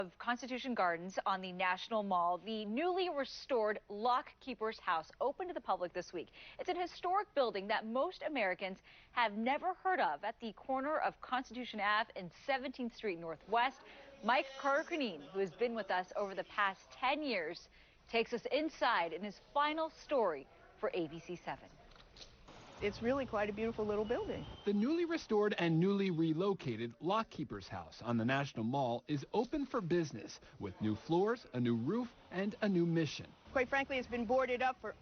Of Constitution Gardens on the National Mall, the newly restored Lockkeeper'S house opened to the public this week. It's an historic building that most Americans have never heard of at the corner of Constitution Ave and 17th Street Northwest. Mike Carter-Conneen, who has been with us over the past 10 years, takes us inside in his final story for ABC7. It's really quite a beautiful little building. The newly restored and newly relocated Lockkeeper'S house on the National Mall is open for business with new floors, a new roof, and a new mission. Quite frankly, it's been boarded up for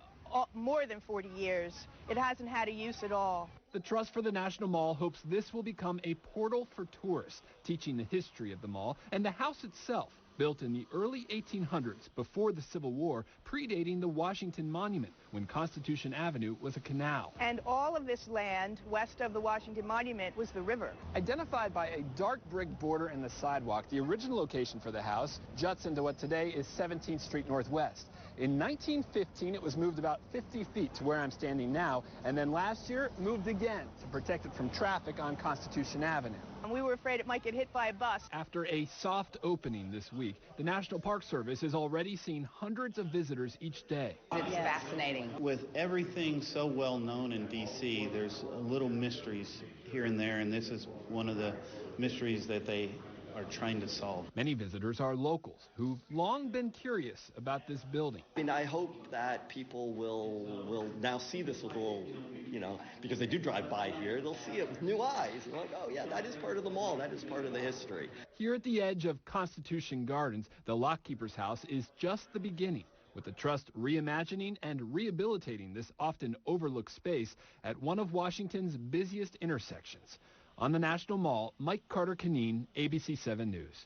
more than 40 years. It hasn't had a use at all. The Trust for the National Mall hopes this will become a portal for tourists, teaching the history of the mall and the house itself, built in the early 1800s before the Civil War, predating the Washington Monument when Constitution Avenue was a canal. And all of this land west of the Washington Monument was the river. Identified by a dark brick border in the sidewalk, the original location for the house juts into what today is 17th Street Northwest. In 1915, it was moved about 50 feet to where I'm standing now, and then last year moved again to protect it from traffic on Constitution Avenue. And we were afraid it might get hit by a bus. After a soft opening this week, the National Park Service is already seeing hundreds of visitors each day. It's fascinating. With everything so well known in D.C., there's little mysteries here and there, and this is one of the mysteries that they are trying to solve. Many visitors are locals who've long been curious about this building. I mean, I hope that people will now see this with a little, because they do drive by here, they'll see it with new eyes. And like, oh yeah, that is part of the mall, that is part of the history. Here at the edge of Constitution Gardens, the Lockkeeper'S house is just the beginning, with the Trust reimagining and rehabilitating this often overlooked space at one of Washington's busiest intersections. On the National Mall, Mike Carter-Conneen, ABC7 News.